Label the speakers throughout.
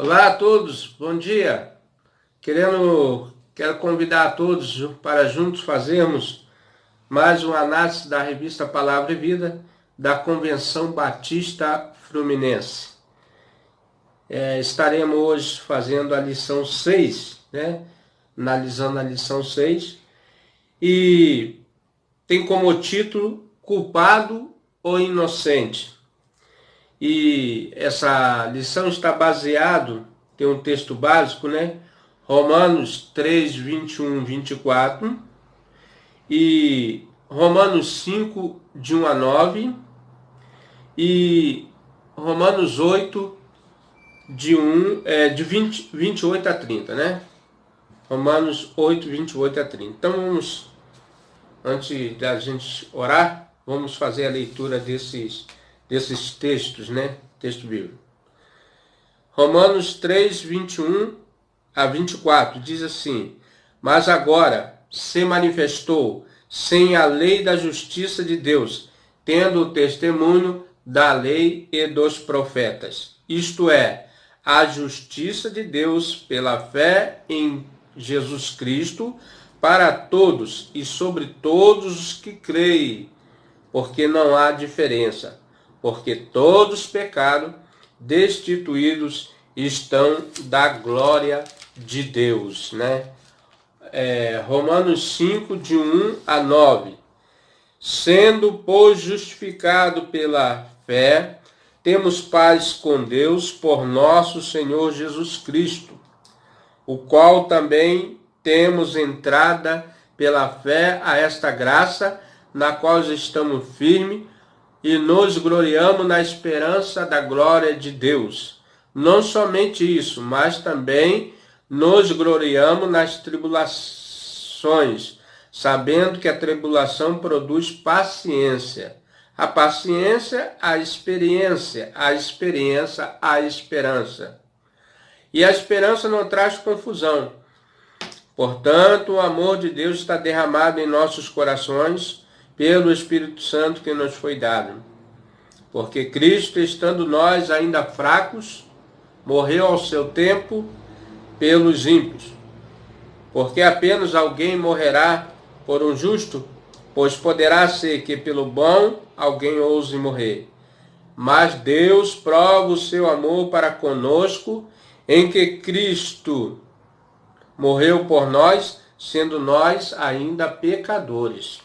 Speaker 1: Olá a todos, bom dia. Quero convidar a todos para juntos fazermos mais uma análise da revista Palavra e Vida da Convenção Batista Fluminense. Estaremos hoje fazendo a lição 6, analisando a lição 6, e tem como título Culpado ou Inocente. E essa lição está baseado, tem um texto básico, Romanos 3, 21, 24 e Romanos 5, de 1 a 9 e Romanos 8, de 28 a 30, Romanos 8, 28 a 30. Então vamos, antes da gente orar, vamos fazer a leitura desses textos, texto bíblico. Romanos 3, 21 a 24, diz assim: Mas agora se manifestou sem a lei da justiça de Deus, tendo o testemunho da lei e dos profetas, isto é, a justiça de Deus pela fé em Jesus Cristo, para todos e sobre todos os que creem, porque não há diferença. Porque todos pecaram, destituídos estão da glória de Deus, Romanos 5, de 1 a 9. Sendo, pois, justificado pela fé, temos paz com Deus por nosso Senhor Jesus Cristo, o qual também temos entrada pela fé a esta graça, na qual estamos firmes, e nos gloriamos na esperança da glória de Deus. Não somente isso, mas também nos gloriamos nas tribulações, sabendo que a tribulação produz paciência. A paciência, a experiência. A experiência, a esperança. E a esperança não traz confusão. Portanto, o amor de Deus está derramado em nossos corações, pelo Espírito Santo que nos foi dado. Porque Cristo, estando nós ainda fracos, morreu ao seu tempo pelos ímpios. Porque apenas alguém morrerá por um justo, pois poderá ser que pelo bom alguém ouse morrer. Mas Deus prova o seu amor para conosco, em que Cristo morreu por nós, sendo nós ainda pecadores.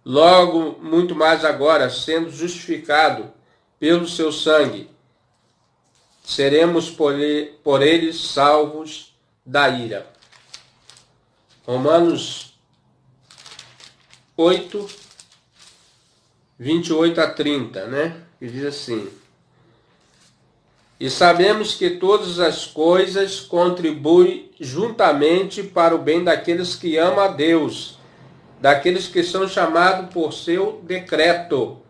Speaker 1: Logo, muito mais agora, sendo justificado pelo seu sangue, seremos por ele salvos da ira. Romanos 8, 28 a 30, que diz assim: E sabemos que todas as coisas contribuem juntamente para o bem daqueles que amam a Deus, daqueles que são chamados por seu decreto.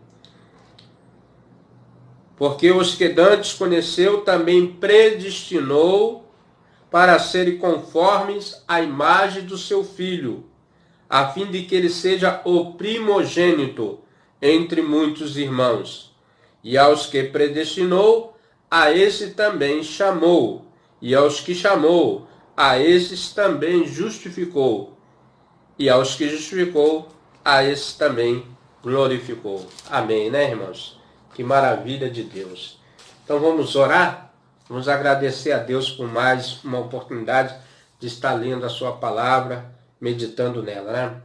Speaker 1: Porque os que dantes conheceu, também predestinou para serem conformes à imagem do seu Filho, a fim de que ele seja o primogênito entre muitos irmãos. E aos que predestinou, a esse também chamou. E aos que chamou, a esses também justificou. E aos que justificou, a esses também glorificou. Amém, irmãos? Que maravilha de Deus. Então vamos orar? Vamos agradecer a Deus por mais uma oportunidade de estar lendo a sua palavra, meditando nela,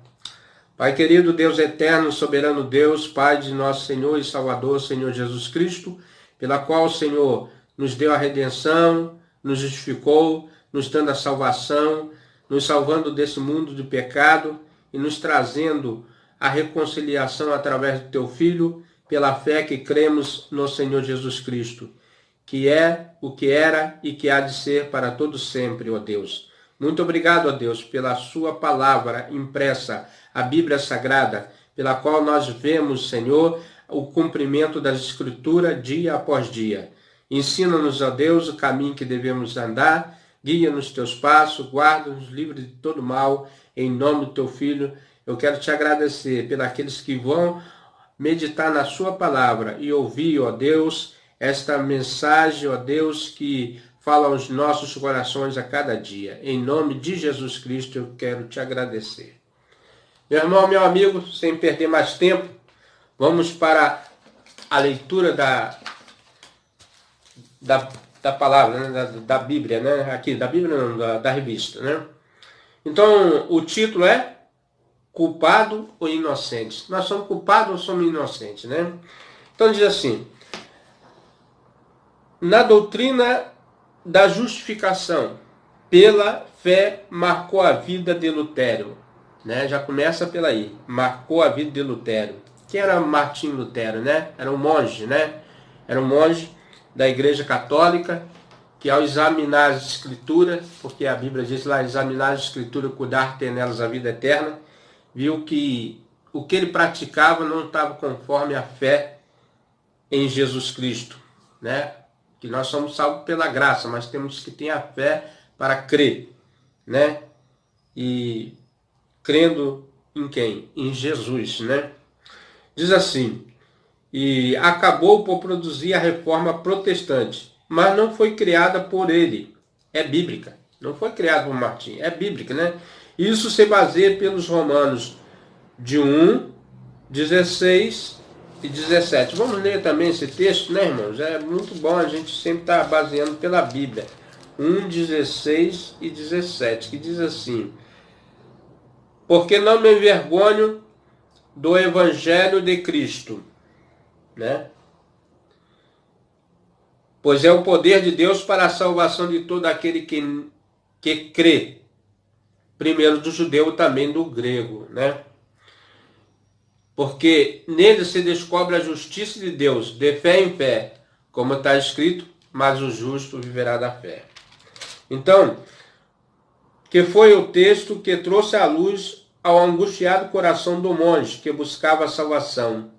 Speaker 1: Pai querido, Deus eterno, soberano Deus, Pai de nosso Senhor e Salvador, Senhor Jesus Cristo, pela qual o Senhor nos deu a redenção, nos justificou, nos dando a salvação, nos salvando desse mundo de pecado e nos trazendo a reconciliação através do Teu Filho, pela fé que cremos no Senhor Jesus Cristo, que é o que era e que há de ser para todo sempre, ó Deus. Muito obrigado, ó Deus, pela Sua palavra impressa, a Bíblia Sagrada, pela qual nós vemos, Senhor, o cumprimento das Escrituras dia após dia. Ensina-nos, ó Deus, o caminho que devemos andar, guia nos teus passos, guarda-nos livre de todo mal, em nome do teu Filho. Eu quero te agradecer pelos aqueles que vão meditar na sua palavra e ouvir, ó Deus, esta mensagem, ó Deus, que fala aos nossos corações a cada dia. Em nome de Jesus Cristo, eu quero te agradecer. Meu irmão, meu amigo, sem perder mais tempo, vamos para a leitura da palavra, né? da Bíblia, né? Aqui, da Bíblia não, da revista, né? Então, o título é Culpado ou Inocente? Nós somos culpados ou somos inocentes, né? Então diz assim: na doutrina da justificação, pela fé marcou a vida de Lutero, né? Já começa pela aí, marcou a vida de Lutero. Quem era Martim Lutero, né? Era um monge, né? Era um monge da Igreja Católica, que ao examinar as Escrituras, porque a Bíblia diz lá, examinar as Escrituras, cuidar, ter nelas a vida eterna, viu que o que ele praticava não estava conforme a fé em Jesus Cristo, né? Que nós somos salvos pela graça, mas temos que ter a fé para crer, né? E crendo em quem? Em Jesus, né? Diz assim: e acabou por produzir a reforma protestante, mas não foi criada por ele, é bíblica. Não foi criada por Martim, é bíblica, né? Isso se baseia pelos Romanos de 1, 16 e 17. Vamos ler também esse texto, né, irmãos? É muito bom a gente sempre estar baseando pela Bíblia. 1, 16 e 17, que diz assim: porque não me envergonho do Evangelho de Cristo, né? Pois é o poder de Deus para a salvação de todo aquele que crê, primeiro do judeu, também do grego, né? Porque nele se descobre a justiça de Deus, de fé em fé, como está escrito, mas o justo viverá da fé. Então, que foi o texto que trouxe à luz ao angustiado coração do monge que buscava a salvação.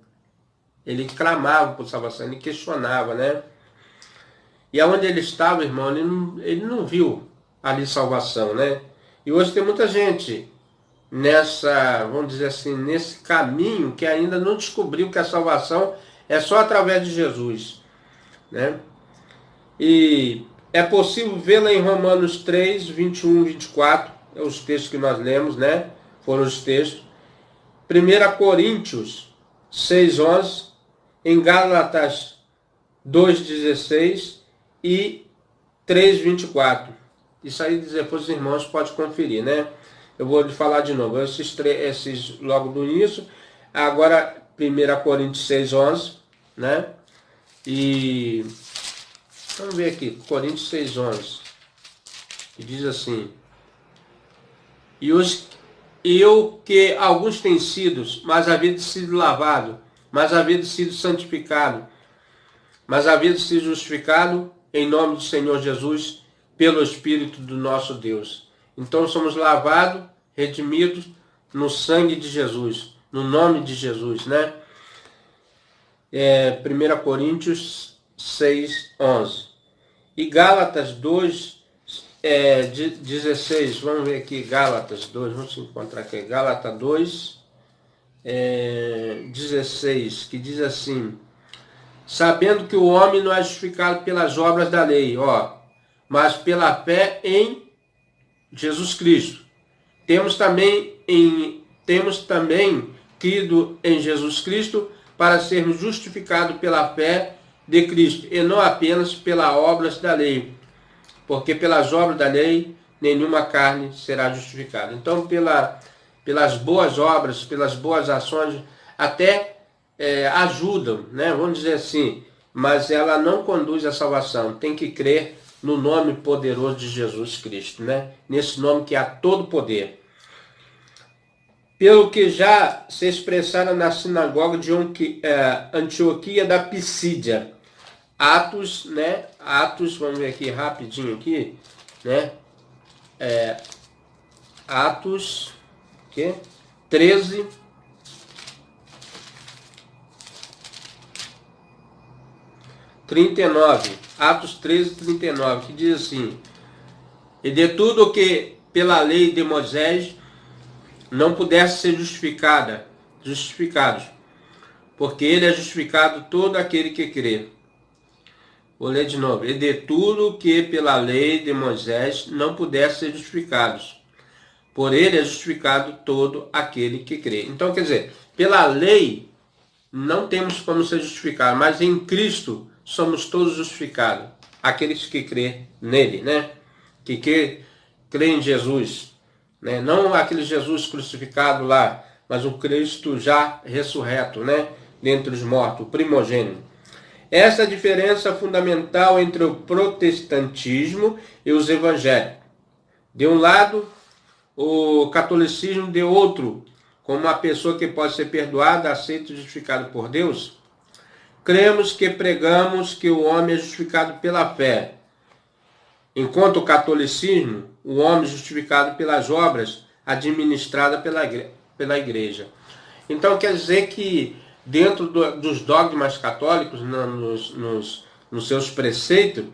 Speaker 1: Ele clamava por salvação, ele questionava, né? E aonde ele estava, irmão, ele não viu ali salvação, né? E hoje tem muita gente nessa, vamos dizer assim, nesse caminho que ainda não descobriu que a salvação é só através de Jesus, né? E é possível vê-la em Romanos 3, 21 e 24, é os textos que nós lemos, né? Foram os textos. 1 Coríntios 6, 11, em Gálatas 2, 16 e 3, 24. Isso aí depois os irmãos podem conferir, né? Eu vou lhe falar de novo. Esses logo do início. Agora, 1 Coríntios 6, 11, né? E vamos ver aqui, Coríntios 6, 11. Que diz assim: e o que alguns têm sido, mas havendo sido lavado, mas havendo sido santificado, mas havendo sido justificado em nome do Senhor Jesus, pelo Espírito do nosso Deus. Então somos lavados, redimidos no sangue de Jesus, no nome de Jesus, né? 1 Coríntios 6, 11. E Gálatas 2, 16, vamos ver aqui, Gálatas 2, vamos encontrar aqui, Gálatas 2, 16, que diz assim: sabendo que o homem não é justificado pelas obras da lei, mas pela fé em Jesus Cristo. Temos também crido em Jesus Cristo para sermos justificados pela fé de Cristo, e não apenas pelas obras da lei, porque pelas obras da lei nenhuma carne será justificada. Então, pelas boas obras, pelas boas ações, até ajudam, né? Vamos dizer assim, mas ela não conduz à salvação. Tem que crer no nome poderoso de Jesus Cristo, né? Nesse nome que há todo poder. Pelo que já se expressaram na sinagoga de Antioquia da Pisídia. Atos, né? Atos, vamos ver aqui rapidinho aqui, né? Atos, 13, 39, Atos 13, 39, que diz assim: e de tudo que pela lei de Moisés não pudesse ser justificados, porque ele é justificado todo aquele que crê. Vou ler de novo. E de tudo que pela lei de Moisés não pudesse ser justificados. Por ele é justificado todo aquele que crê. Então, quer dizer, pela lei não temos como ser justificados, mas em Cristo somos todos justificados. Aqueles que crê nele, né? Que crê em Jesus. Né? Não aquele Jesus crucificado lá, mas o Cristo já ressurreto, né? Dentre os mortos, o primogênito. Essa é a diferença fundamental entre o protestantismo e os evangélicos. De um lado, o catolicismo, de outro, como uma pessoa que pode ser perdoada, aceita e justificada por Deus. Cremos que pregamos que o homem é justificado pela fé, enquanto o catolicismo, o homem é justificado pelas obras administradas pela igreja. Então quer dizer que dentro dos dogmas católicos, nos seus preceitos,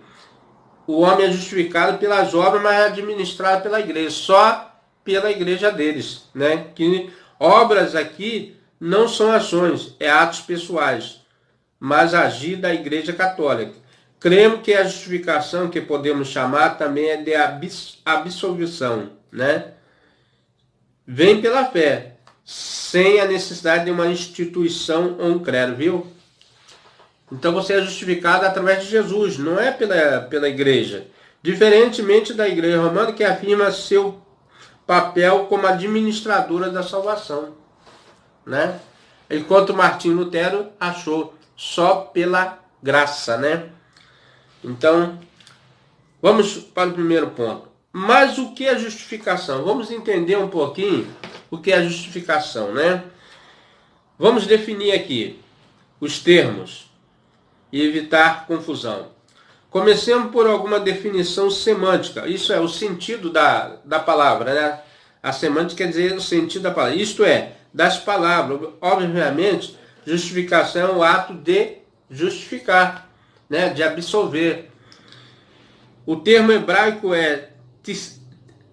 Speaker 1: o homem é justificado pelas obras, mas é administrado pela igreja, só pela igreja deles, né? Que obras aqui não são ações, é atos pessoais, mas agir da igreja católica. Cremos que a justificação, que podemos chamar, também é de absolvição, né? Vem pela fé, sem a necessidade de uma instituição ou um credo, viu? Então você é justificado através de Jesus, não é pela igreja. Diferentemente da igreja romana, que afirma seu papel como administradora da salvação, né? Enquanto Martinho Lutero achou só pela graça, né? Então, vamos para o primeiro ponto. Mas o que é justificação? Vamos entender um pouquinho o que é justificação, né? Vamos definir aqui os termos e evitar confusão. Comecemos por alguma definição semântica. Isso é o sentido da palavra, né? A semântica quer dizer o sentido da palavra. Isto é, das palavras. Obviamente, justificação é o ato de justificar, né? De absolver. O termo hebraico é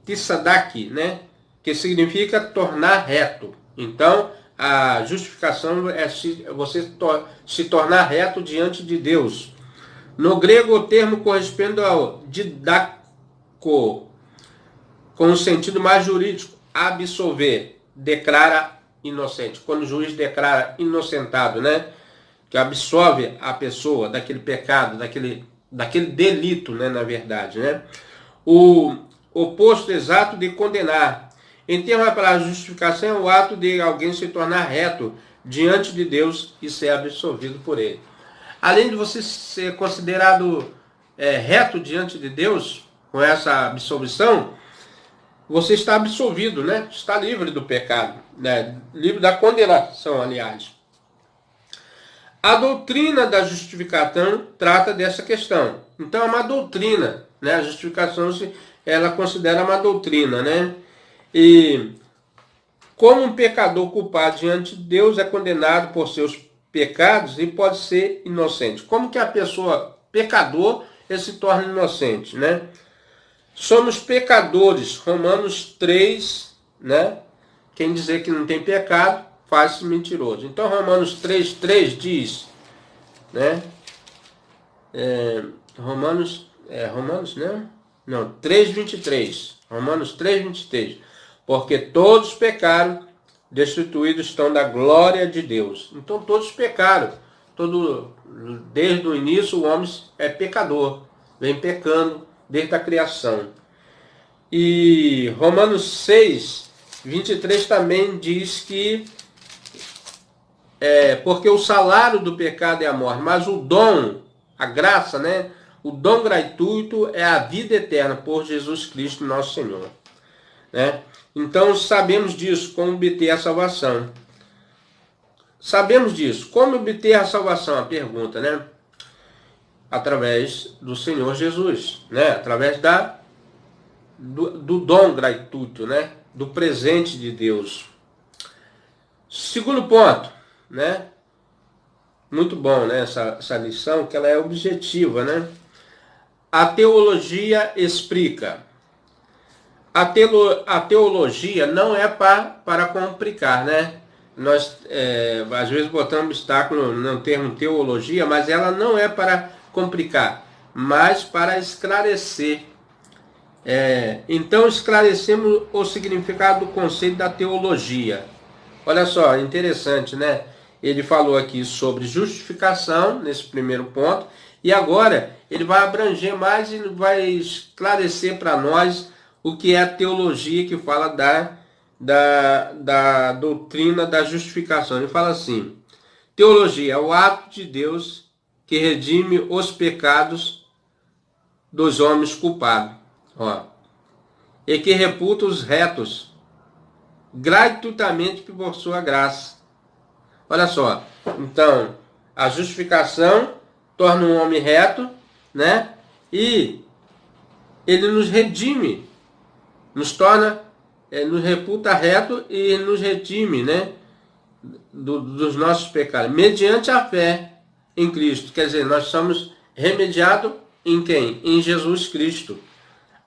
Speaker 1: tissadak, né? Que significa tornar reto. Então, a justificação é você se tornar reto diante de Deus. No grego, o termo corresponde ao didako, com um sentido mais jurídico, absolver, declara inocente. Quando o juiz declara inocentado, né? Que absolve a pessoa daquele pecado, daquele delito, né? Na verdade, né? O oposto exato de condenar. Em termos da palavra justificação, é o ato de alguém se tornar reto diante de Deus e ser absolvido por ele. Além de você ser considerado reto diante de Deus, com essa absolvição, você está absolvido, né? Está livre do pecado, né? Livre da condenação, aliás. A doutrina da justificação trata dessa questão. Então é uma doutrina, né? A justificação ela considera uma doutrina, né? E como um pecador culpado diante de Deus é condenado por seus pecados e pode ser inocente. Como que a pessoa pecador se torna inocente, né? Somos pecadores, Romanos 3, né? Quem dizer que não tem pecado, faz-se mentiroso. Então Romanos 3 diz, né? Romanos, né? Não, 3:23. Romanos 3:23. Porque todos pecaram, destituídos estão da glória de Deus. Então todos pecaram. Desde o início o homem é pecador. Vem pecando desde a criação. E Romanos 6:23 também diz que porque o salário do pecado é a morte, mas o dom, a graça, né? O dom gratuito é a vida eterna por Jesus Cristo, nosso Senhor. Né? Então sabemos disso, como obter a salvação. Sabemos disso. Como obter a salvação? A pergunta, né? Através do Senhor Jesus, né? Através do dom gratuito, né? Do presente de Deus. Segundo ponto, né? Muito bom, né? Essa lição, que ela é objetiva, né? A teologia explica. A teologia não é para complicar, né? Nós, às vezes, botamos obstáculo no termo teologia, mas ela não é para complicar, mas para esclarecer. Então esclarecemos o significado do conceito da teologia. Olha só, interessante, né? Ele falou aqui sobre justificação, nesse primeiro ponto, e agora ele vai abranger mais e vai esclarecer para nós o que é a teologia, que fala da doutrina da justificação. Ele fala assim: teologia é o ato de Deus que redime os pecados dos homens culpados, e que reputa os retos gratuitamente por sua graça. Olha só, então a justificação torna um homem reto, né? E ele nos redime, nos torna, nos reputa reto e nos redime, né? Dos nossos pecados, mediante a fé em Cristo. Quer dizer, nós somos remediados em quem? Em Jesus Cristo.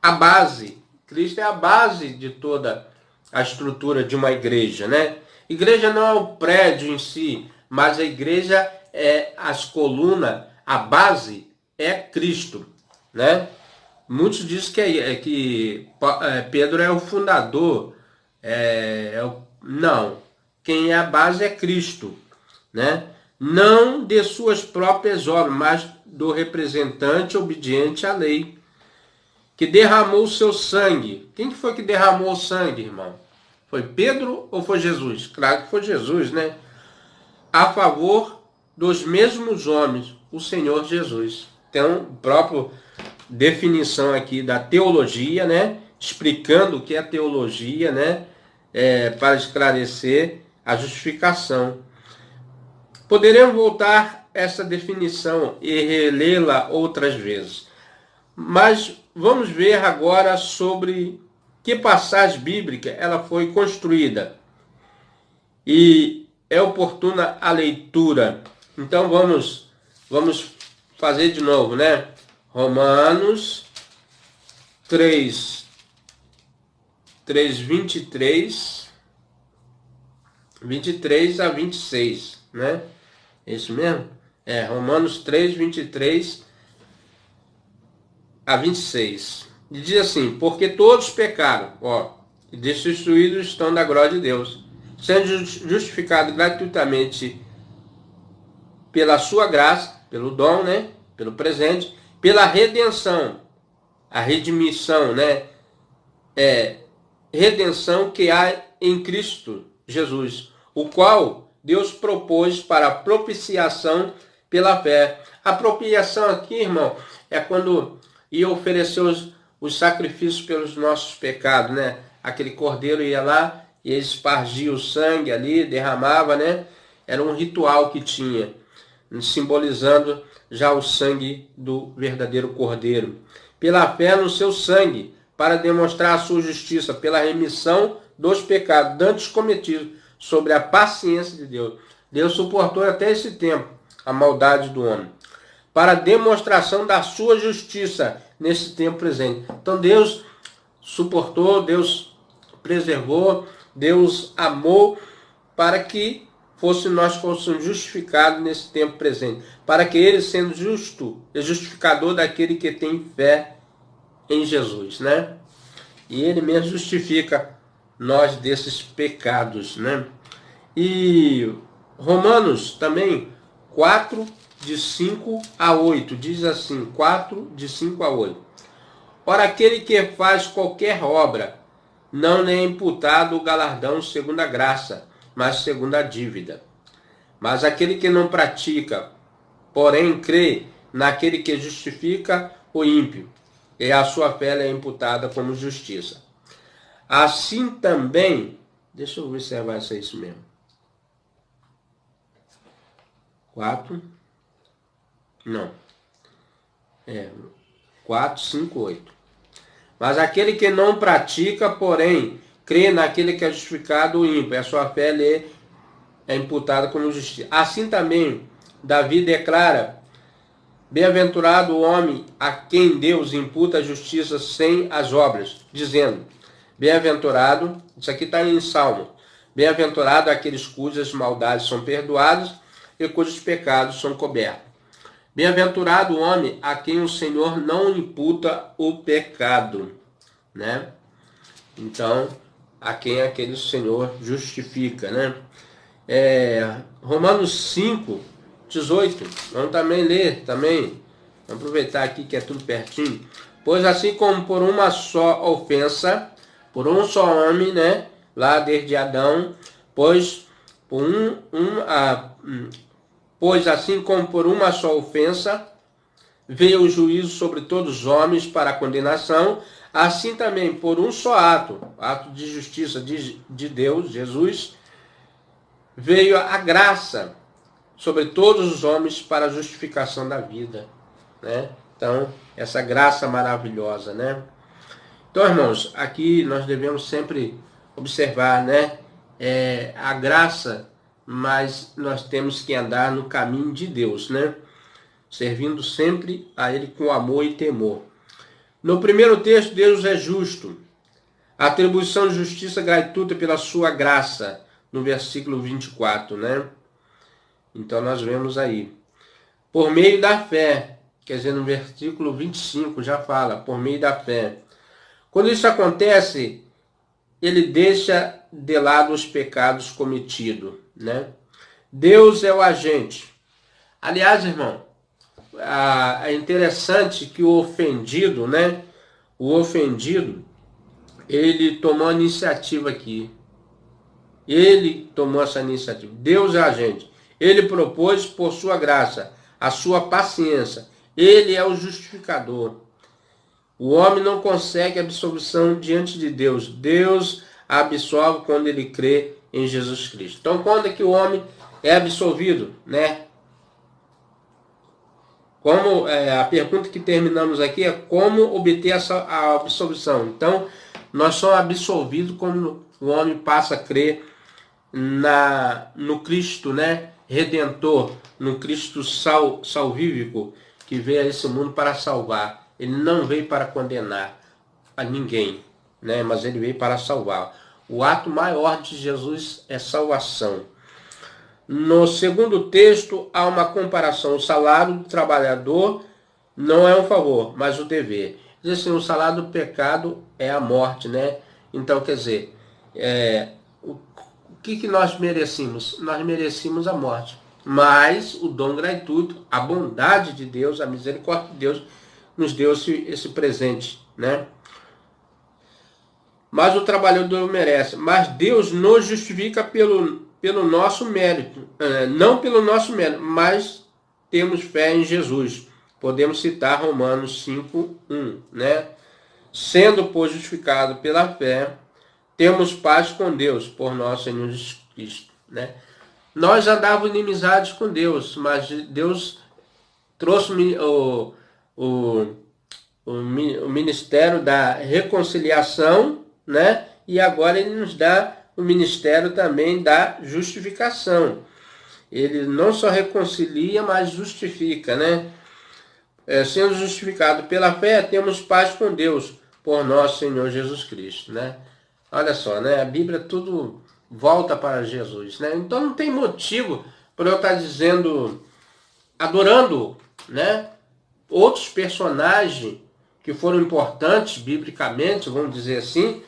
Speaker 1: A base, Cristo é a base de toda a estrutura de uma igreja, né? Igreja não é o prédio em si, mas a igreja é as colunas, a base é Cristo, né? Muitos dizem que Pedro é o fundador, não. Quem é a base é Cristo, né? Não de suas próprias obras, mas do representante obediente à lei, que derramou o seu sangue. Quem que foi que derramou o sangue, irmão? Foi Pedro ou foi Jesus? Claro que foi Jesus, né? A favor dos mesmos homens, o Senhor Jesus. Então, a própria definição aqui da teologia, né? Explicando o que é teologia, né? Para esclarecer a justificação. Poderemos voltar a essa definição e relê-la outras vezes. Mas vamos ver agora sobre que passagem bíblica ela foi construída. E é oportuna a leitura. Então vamos fazer de novo, né? Romanos 3, 23 a 26, né? É isso mesmo? Romanos 3, 23 a 26. E diz assim: porque todos pecaram, e destituídos estão da glória de Deus, sendo justificados gratuitamente pela sua graça, pelo dom, né? Pelo presente, pela redenção, a redimissão, né? Redenção que há em Cristo Jesus, o qual Deus propôs para a propiciação pela fé. A propiciação aqui, irmão, é quando ia oferecer os sacrifícios pelos nossos pecados, né? Aquele cordeiro ia lá e espargia o sangue ali, derramava, né? Era um ritual que tinha, simbolizando já o sangue do verdadeiro cordeiro. Pela fé no seu sangue, para demonstrar a sua justiça, pela remissão dos pecados dantes cometidos, sobre a paciência de Deus. Deus suportou até esse tempo a maldade do homem, para a demonstração da sua justiça nesse tempo presente. Então Deus suportou, Deus preservou, Deus amou, para que nós fôssemos justificados nesse tempo presente, para que Ele, sendo justo, é justificador daquele que tem fé em Jesus, né? E Ele mesmo justifica nós desses pecados, né? E Romanos também 4, de 5 a 8, diz assim, 4, de 5 a 8. Ora, aquele que faz qualquer obra, não lhe é imputado o galardão segundo a graça, mas segundo a dívida. Mas aquele que não pratica, porém crê naquele que justifica o ímpio, e a sua fé é imputada como justiça. Assim também, deixa eu observar se é isso mesmo. 4, não, 4, 5, 8. Mas aquele que não pratica, porém, crê naquele que é justificado o ímpio, a sua fé lhe é imputada como justiça. Assim também, Davi declara: bem-aventurado o homem a quem Deus imputa a justiça sem as obras, dizendo: bem-aventurado, isso aqui está em Salmo, bem-aventurado aqueles cujas maldades são perdoadas e cujos pecados são cobertos. Bem-aventurado o homem a quem o Senhor não imputa o pecado, né? Então, a quem aquele Senhor justifica, né? Romanos 5, 18. Vamos também ler, também. Vamos aproveitar aqui que é tudo pertinho. Pois assim como por uma só ofensa, por um só homem, né? Lá desde Adão, pois assim como por uma só ofensa veio o juízo sobre todos os homens para a condenação, assim também por um só ato de justiça de Deus, Jesus, veio a graça sobre todos os homens para a justificação da vida, né? Então, essa graça maravilhosa, né? Então, irmãos, aqui nós devemos sempre observar, né? A graça, mas nós temos que andar no caminho de Deus, né? Servindo sempre a Ele com amor e temor. No primeiro texto, Deus é justo. A atribuição de justiça gratuita pela sua graça, no versículo 24, né? Então nós vemos aí. Por meio da fé, quer dizer, no versículo 25 já fala, por meio da fé. Quando isso acontece, ele deixa de lado os pecados cometidos, né? Deus é o agente. Aliás, irmão, é interessante que o ofendido, né? O ofendido, ele tomou a iniciativa aqui. Ele tomou essa iniciativa. Deus é a gente. Ele propôs por sua graça, a sua paciência. Ele é o justificador. O homem não consegue absolvição diante de Deus. Deus absolve quando ele crê em Jesus Cristo. Então, quando é que o homem é absolvido, né? Como a pergunta que terminamos aqui é como obter a absolvição. Então, nós somos absolvidos quando o homem passa a crer no Cristo, né, Redentor, no Cristo salvífico, que veio a esse mundo para salvar. Ele não veio para condenar a ninguém, né, mas ele veio para salvar. O ato maior de Jesus é salvação. No segundo texto, há uma comparação. O salário do trabalhador não é um favor, mas o dever. Diz assim, o salário do pecado é a morte, né? Então, quer dizer, o que nós merecemos? Nós merecemos a morte. Mas o dom gratuito, a bondade de Deus, a misericórdia de Deus, nos deu esse presente, né? Mas o trabalhador merece. Mas Deus nos justifica pelo nosso mérito. Não pelo nosso mérito, mas temos fé em Jesus. Podemos citar Romanos 5:1, né? Sendo, pois, justificado pela fé, temos paz com Deus, por nosso Senhor Jesus Cristo, né? Nós andávamos inimizades com Deus, mas Deus trouxe o ministério da reconciliação, né? E agora ele nos dá o ministério também da justificação. Ele não só reconcilia, mas justifica, né? Sendo justificado pela fé, temos paz com Deus, por nosso Senhor Jesus Cristo, né? Olha só, né? A Bíblia tudo volta para Jesus, né? Então não tem motivo para eu estar dizendo, adorando, né, outros personagens que foram importantes biblicamente, vamos dizer assim,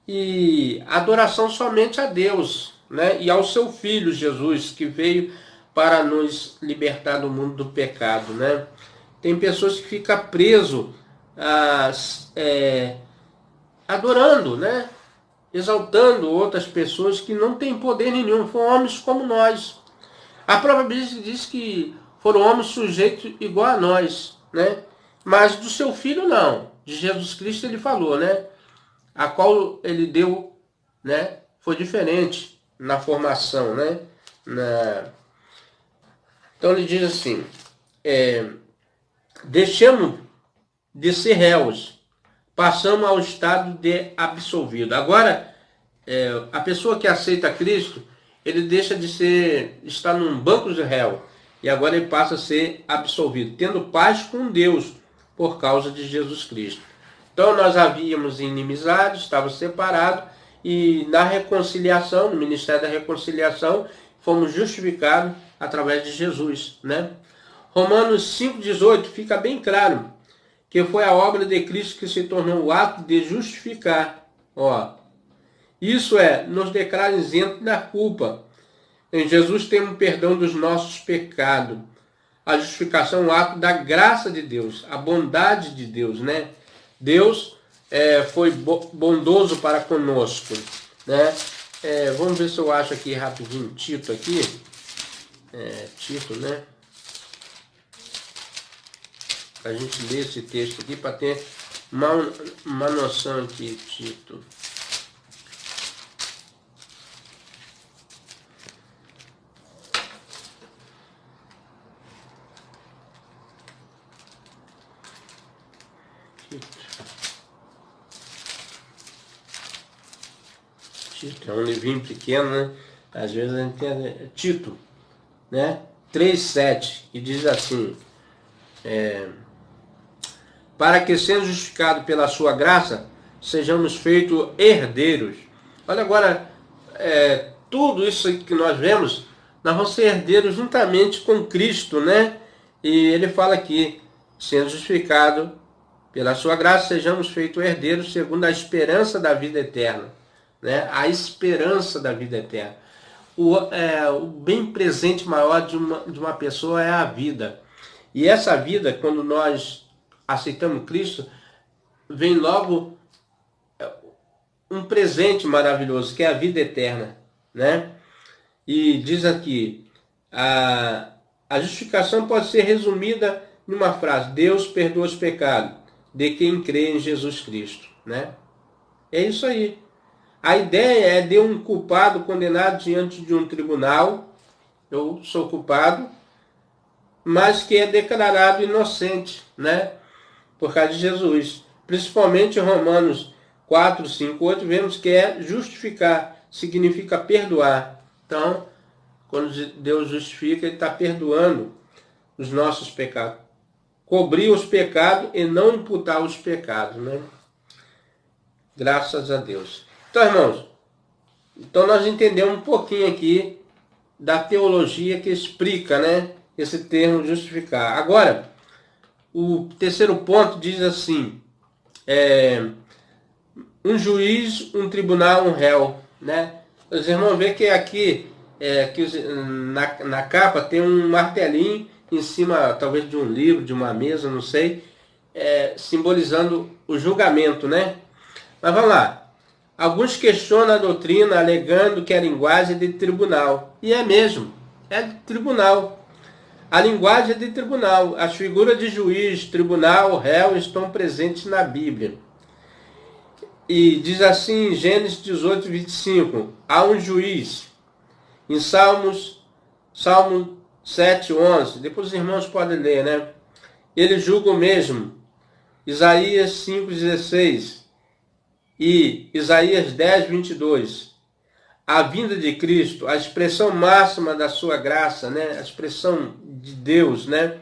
Speaker 1: e adoração somente a Deus, né, e ao seu Filho Jesus, que veio para nos libertar do mundo do pecado, né? Tem pessoas que ficam presos adorando, né, exaltando outras pessoas que não têm poder nenhum, foram homens como nós. A própria Bíblia diz que foram homens sujeitos igual a nós, né? Mas do seu Filho não. De Jesus Cristo ele falou, né? A qual ele deu, né? Foi diferente na formação, né? Então ele diz assim, deixamos de ser réus, passamos ao estado de absolvido. Agora, a pessoa que aceita Cristo, ele deixa de estar num banco de réu, e agora ele passa a ser absolvido, tendo paz com Deus, por causa de Jesus Cristo. Então nós havíamos inimizade, estávamos separados, e na reconciliação, no ministério da reconciliação, fomos justificados através de Jesus, né? Romanos 5,18 fica bem claro que foi a obra de Cristo que se tornou o ato de justificar. Ó, isso nos declara isento da culpa. Em Jesus temos perdão dos nossos pecados. A justificação é o ato da graça de Deus, a bondade de Deus, né? Deus foi bondoso para conosco, né? Vamos ver se eu acho aqui rapidinho Tito aqui. Tito, né? A gente lê esse texto aqui para ter uma noção aqui, Tito. Tito é um livrinho pequeno, né? Às vezes a gente tem Tito, né? 3,7, que diz assim: para que, sendo justificado pela sua graça, sejamos feitos herdeiros. Olha agora, tudo isso que nós vemos, nós vamos ser herdeiros juntamente com Cristo, né? E ele fala aqui, sendo justificado pela sua graça, sejamos feitos herdeiros segundo a esperança da vida eterna, né? A esperança da vida eterna. O bem presente maior de uma pessoa é a vida. E essa vida, quando nós aceitamos Cristo, vem logo um presente maravilhoso, que é a vida eterna, né? E diz aqui, a justificação pode ser resumida em uma frase: Deus perdoa os pecados de quem crê em Jesus Cristo, né? É isso aí. A ideia é de um culpado condenado diante de um tribunal. Eu sou culpado, mas que é declarado inocente, né? Por causa de Jesus. Principalmente em Romanos 4, 5, 8, vemos que justificar, significa perdoar. Então, quando Deus justifica, Ele está perdoando os nossos pecados. Cobrir os pecados e não imputar os pecados, né? Graças a Deus. Então, irmãos, nós entendemos um pouquinho aqui da teologia que explica, né, esse termo justificar. Agora, o terceiro ponto diz assim: um juiz, um tribunal, um réu, né? Os irmãos veem que aqui, na capa tem um martelinho em cima, talvez de um livro, de uma mesa, não sei, simbolizando o julgamento, né? Mas vamos lá. Alguns questionam a doutrina alegando que a linguagem é de tribunal. E é mesmo, é de tribunal. A linguagem é de tribunal. As figuras de juiz, tribunal, réu estão presentes na Bíblia. E diz assim em Gênesis 18, 25, há um juiz. Em Salmo 7, 11, depois os irmãos podem ler, né? Ele julga o mesmo. Isaías 5, 16 e Isaías 10, 22. A vinda de Cristo, a expressão máxima da sua graça, né? A expressão de Deus, né?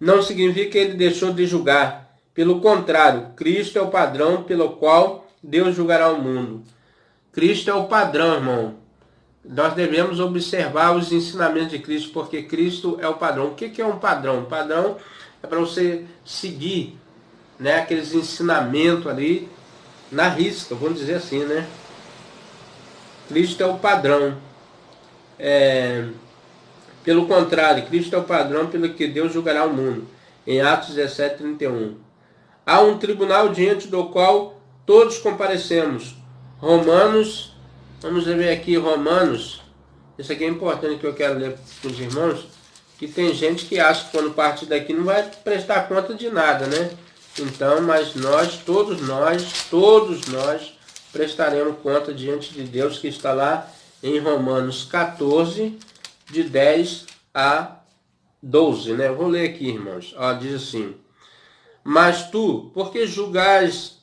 Speaker 1: Não significa que ele deixou de julgar. Pelo contrário, Cristo é o padrão pelo qual Deus julgará o mundo. Cristo é o padrão, irmão. Nós devemos observar os ensinamentos de Cristo, porque Cristo é o padrão. O que é um padrão? Um padrão é para você seguir, né, aqueles ensinamentos ali na risca, vamos dizer assim, né? Cristo é o padrão. Pelo contrário, Cristo é o padrão pelo que Deus julgará o mundo. Em Atos 17, 31. Há um tribunal diante do qual todos comparecemos. Romanos, vamos ver aqui Romanos. Isso aqui é importante que eu quero ler para os irmãos, que tem gente que acha que quando partir daqui não vai prestar conta de nada, né? Então, mas todos nós prestaremos conta diante de Deus, que está lá em Romanos 14, de 10 a 12, né? Eu vou ler aqui, irmãos. Ó, diz assim: mas tu, por que julgas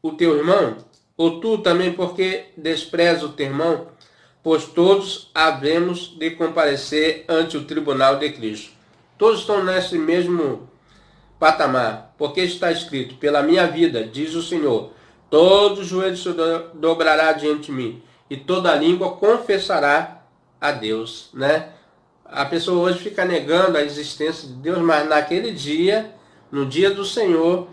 Speaker 1: o teu irmão? Ou tu também, porque despreza o teu irmão? Pois todos havemos de comparecer ante o tribunal de Cristo. Todos estão nesse mesmo patamar, porque está escrito: pela minha vida, diz o Senhor, todo joelho se dobrará diante de mim, e toda língua confessará a Deus, né? A pessoa hoje fica negando a existência de Deus, mas naquele dia, no dia do Senhor,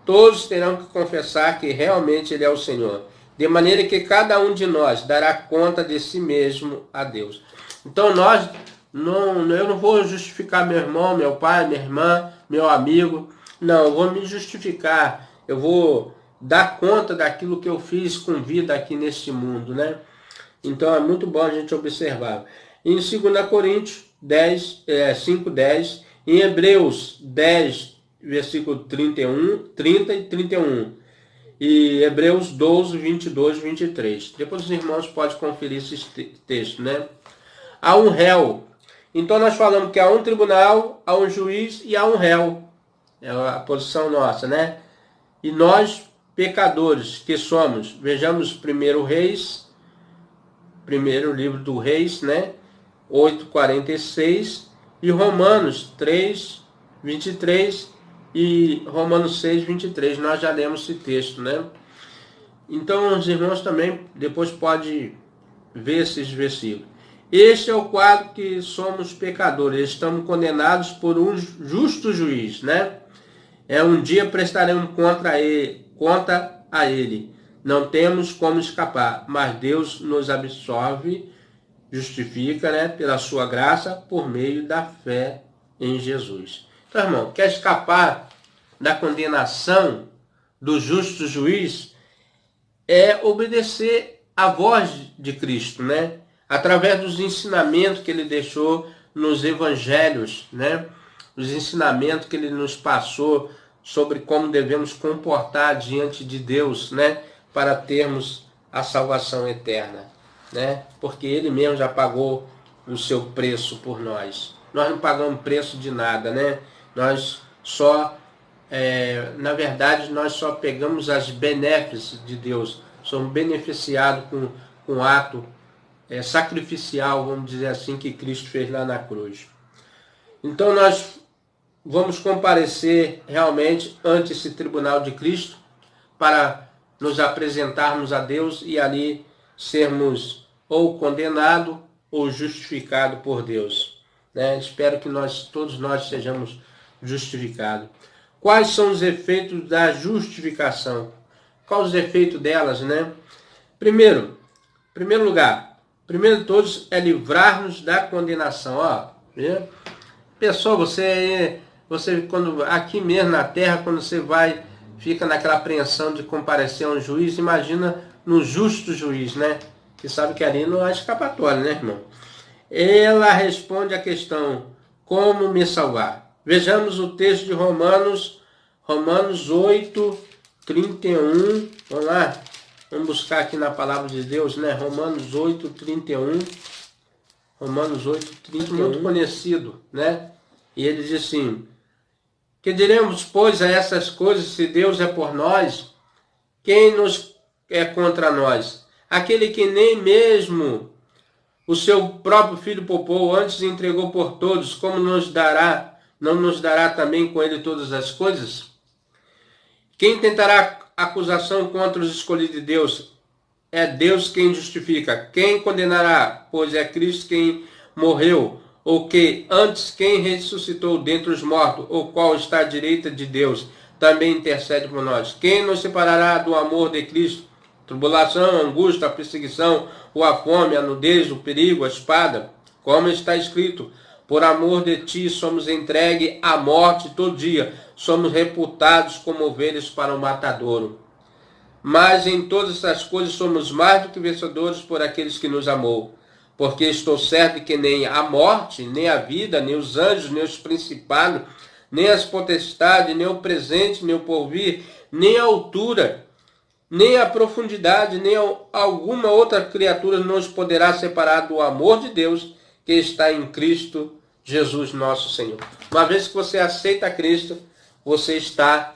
Speaker 1: todos terão que confessar que realmente Ele é o Senhor. De maneira que cada um de nós dará conta de si mesmo a Deus. Então eu não vou justificar meu irmão, meu pai, minha irmã, meu amigo. Não, eu vou me justificar. Eu vou dar conta daquilo que eu fiz com vida aqui neste mundo, né? Então é muito bom a gente observar. Em 2 Coríntios 5:10, em Hebreus 10, versículo 31, 30 e 31, e Hebreus 12, 22 e 23. Depois os irmãos podem conferir esses textos, né? Há um réu. Então nós falamos que há um tribunal, há um juiz e há um réu. É a posição nossa, né? E nós, pecadores que somos, vejamos primeiro Reis, primeiro livro do Reis, né? 8:46 e Romanos 3:23 e Romanos 6:23. Nós já lemos esse texto, né? Então os irmãos também depois podem ver esses versículos. Este é o quadro que somos pecadores, estamos condenados por um justo juiz, né? Um dia prestaremos conta a ele. Não temos como escapar, mas Deus nos absolve, justifica, né, pela sua graça, por meio da fé em Jesus. Então, irmão, quer escapar da condenação do justo juiz? É obedecer à voz de Cristo, né? Através dos ensinamentos que ele deixou nos evangelhos, né? Os ensinamentos que ele nos passou sobre como devemos comportar diante de Deus, né? Para termos a salvação eterna, né? Porque ele mesmo já pagou o seu preço por nós. Nós não pagamos preço de nada, né? Nós só, na verdade, nós só pegamos as benéficas de Deus. Somos beneficiados com o ato sacrificial, vamos dizer assim, que Cristo fez lá na cruz. Então nós vamos comparecer realmente ante esse tribunal de Cristo para nos apresentarmos a Deus e ali sermos ou condenados ou justificados por Deus, né? Espero que todos nós sejamos justificados. Quais são os efeitos da justificação? Quais os efeitos delas, né? Primeiro de todos é livrar-nos da condenação. Né? Pessoal, você quando aqui mesmo na terra, quando você fica naquela apreensão de comparecer a um juiz, imagina no justo juiz, né? Que sabe que ali não há escapatória, né, irmão? Ela responde à questão: como me salvar? Vejamos o texto de Romanos 8:31. Vamos lá? Vamos buscar aqui na palavra de Deus, né? Romanos 8:31. Romanos 8:31, muito conhecido, né? E ele diz assim: que diremos, pois, a essas coisas, se Deus é por nós, quem nos é contra nós? Aquele que nem mesmo o seu próprio Filho poupou, antes entregou por todos, como não nos dará também com ele todas as coisas? Quem tentará acusação contra os escolhidos de Deus? É Deus quem justifica. Quem condenará? Pois é Cristo quem morreu, ou que antes quem ressuscitou dentre os mortos, o qual está à direita de Deus, também intercede por nós. Quem nos separará do amor de Cristo? Tribulação, angústia, a perseguição, ou a fome, a nudez, o perigo, a espada? Como está escrito: por amor de ti somos entregues à morte todo dia, somos reputados como ovelhas para o matadouro. Mas em todas essas coisas somos mais do que vencedores por aqueles que nos amou. Porque estou certo de que nem a morte, nem a vida, nem os anjos, nem os principados, nem as potestades, nem o presente, nem o porvir, nem a altura, nem a profundidade, nem alguma outra criatura nos poderá separar do amor de Deus que está em Cristo Jesus nosso Senhor. Uma vez que você aceita Cristo, você está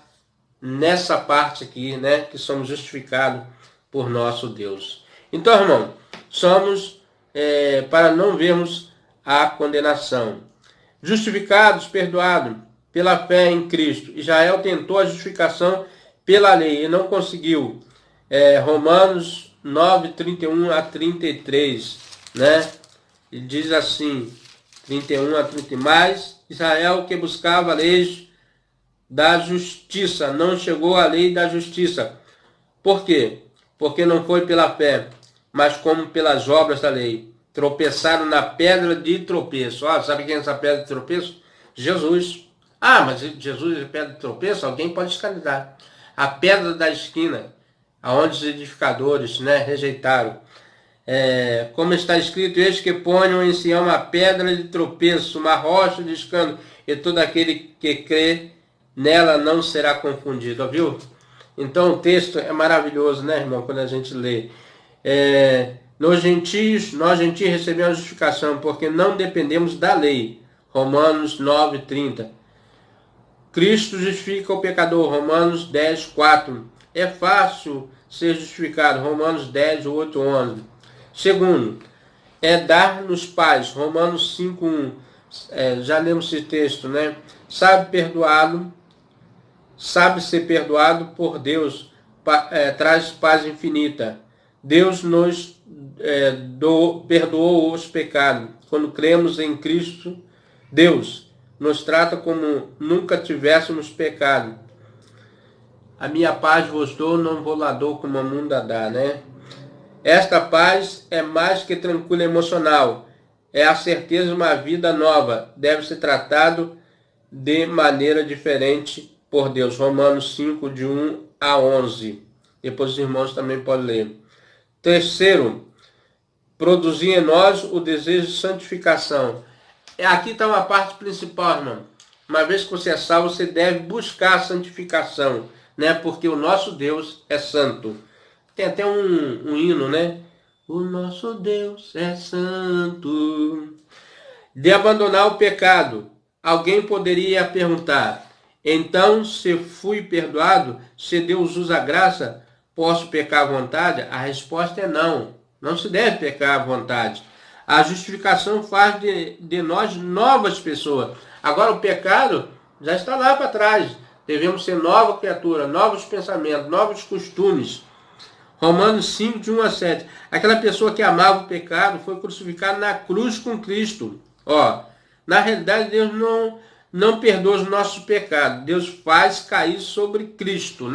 Speaker 1: nessa parte aqui, né, que somos justificados por nosso Deus. Então, irmão, somos para não vermos a condenação. Justificados, perdoados pela fé em Cristo. Israel tentou a justificação pela lei e não conseguiu. Romanos 9:31 a 33, né? E diz assim: 31 a 30. Mais Israel que buscava leis da justiça, não chegou à lei da justiça. Por quê? Porque não foi pela fé, mas como pelas obras da lei. Tropeçaram na pedra de tropeço. Sabe quem é essa pedra de tropeço? Jesus. Mas Jesus é pedra de tropeço? Alguém pode escandalizar. A pedra da esquina, aonde os edificadores, rejeitaram. Como está escrito, eis que ponham em Sião uma pedra de tropeço, uma rocha de escândalo, e todo aquele que crê nela não será confundido. Viu? Então o texto é maravilhoso, irmão, quando a gente lê. Nós gentios recebemos a justificação, porque não dependemos da lei. Romanos 9, 30. Cristo justifica o pecador. Romanos 10, 4. É fácil ser justificado. Romanos 10, 8, 11. Segundo, dar-nos paz. Romanos 5, 1. Já lemos esse texto, Sabe ser perdoado por Deus, traz paz infinita. Deus nos perdoou os pecados. Quando cremos em Cristo, Deus nos trata como nunca tivéssemos pecado. A minha paz vos dou, não vou lá dou como o mundo a dá, Esta paz é mais que tranquila emocional. É a certeza de uma vida nova. Deve ser tratado de maneira diferente por Deus. Romanos 5, de 1 a 11. Depois os irmãos também podem ler. Terceiro, produzir em nós o desejo de santificação. Aqui está uma parte principal, irmão. Uma vez que você é salvo, você deve buscar a santificação, porque o nosso Deus é santo. Tem até um hino, O nosso Deus é santo. De abandonar o pecado. Alguém poderia perguntar, então, se fui perdoado, se Deus usa a graça, posso pecar à vontade? A resposta é não. Não se deve pecar à vontade. A justificação faz de nós novas pessoas. Agora o pecado já está lá para trás. Devemos ser nova criatura, novos pensamentos, novos costumes. Romanos 5, de 1 a 7. Aquela pessoa que amava o pecado foi crucificada na cruz com Cristo. Na realidade, Deus não perdoa os nossos pecados. Deus faz cair sobre Cristo,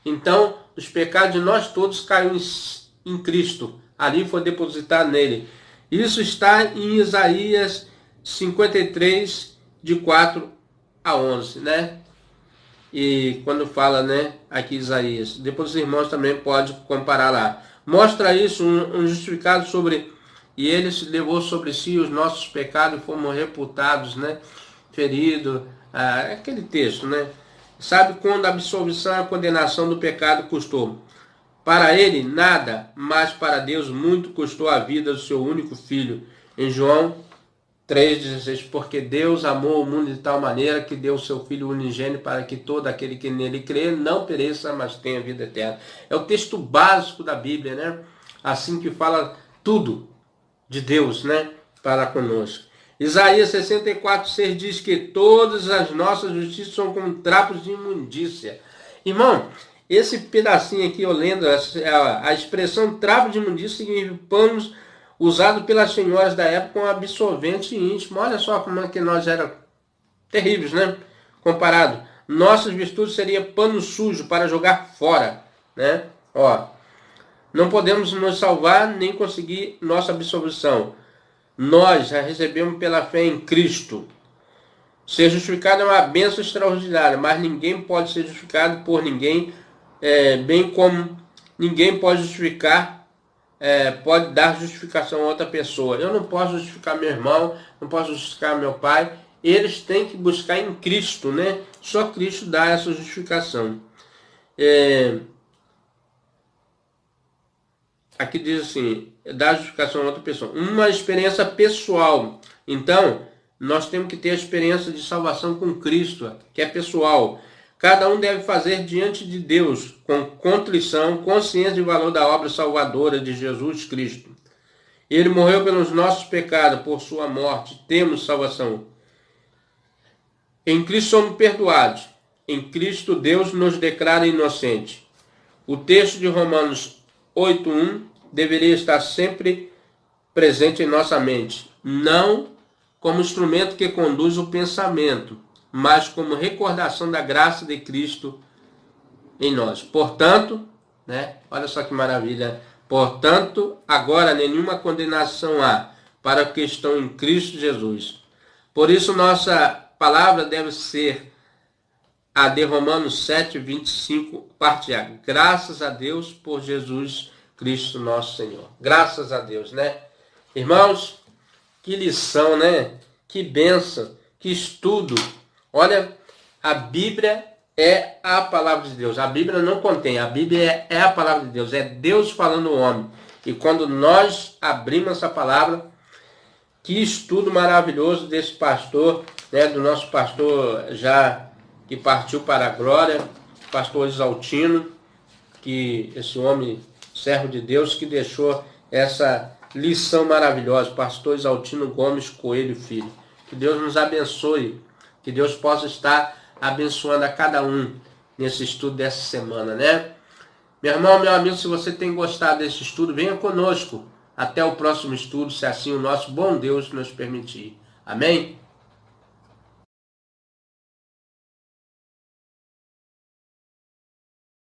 Speaker 1: Então, os pecados de nós todos caíram em Cristo. Ali foi depositado nele. Isso está em Isaías 53, de 4 a 11, E quando fala, aqui Isaías, depois os irmãos também podem comparar lá. Mostra isso, um justificado sobre, e ele levou sobre si os nossos pecados e fomos reputados, feridos, aquele texto, Sabe quando a absolvição e a condenação do pecado custou? Para ele, nada, mas para Deus muito custou a vida do seu único filho. Em João 3,16, porque Deus amou o mundo de tal maneira que deu o seu Filho unigênito para que todo aquele que nele crê não pereça, mas tenha vida eterna. É o texto básico da Bíblia, Assim que fala tudo de Deus, para conosco. Isaías 64,6 diz que todas as nossas justiças são como trapos de imundícia. Irmão, esse pedacinho aqui, eu lendo, a expressão trapo de imundícia significa panos usado pelas senhoras da época com absorvente íntimo. Olha só como é que nós éramos terríveis, Comparado. Nossas virtudes seriam pano sujo para jogar fora, Não podemos nos salvar nem conseguir nossa absolvição. Nós já recebemos pela fé em Cristo. Ser justificado é uma bênção extraordinária, mas ninguém pode ser justificado por ninguém, bem como ninguém pode justificar, pode dar justificação a outra pessoa. Eu não posso justificar meu irmão, não posso justificar meu pai. Eles têm que buscar em Cristo, Só Cristo dá essa justificação. Aqui diz assim, dar justificação a outra pessoa. Uma experiência pessoal. Então, nós temos que ter a experiência de salvação com Cristo, que é pessoal. Cada um deve fazer diante de Deus, com contrição, consciência do valor da obra salvadora de Jesus Cristo. Ele morreu pelos nossos pecados, por sua morte, temos salvação. Em Cristo somos perdoados. Em Cristo Deus nos declara inocentes. O texto de Romanos 8:1 deveria estar sempre presente em nossa mente. Não como instrumento que conduz o pensamento, mas como recordação da graça de Cristo em nós. Portanto, né, olha só que maravilha. Portanto, agora nenhuma condenação há para os que estão em Cristo Jesus. Por isso, nossa palavra deve ser a de Romanos 7, 25, parte A. Graças a Deus por Jesus Cristo nosso Senhor. Graças a Deus, né? Irmãos, que lição, né? Que bênção, que estudo. Olha, a Bíblia é a palavra de Deus. A Bíblia não contém, a Bíblia é a palavra de Deus. É Deus falando ao homem. E quando nós abrimos essa palavra, que estudo maravilhoso desse pastor, né? Do nosso pastor já que partiu para a glória, pastor Exaltino, que esse homem, servo de Deus, que deixou essa lição maravilhosa, pastor Exaltino Gomes Coelho Filho. Que Deus nos abençoe, que Deus possa estar abençoando a cada um nesse estudo dessa semana, né? Meu irmão, meu amigo, se você tem gostado desse estudo, venha conosco. Até o próximo estudo, se assim o nosso bom Deus nos permitir. Amém?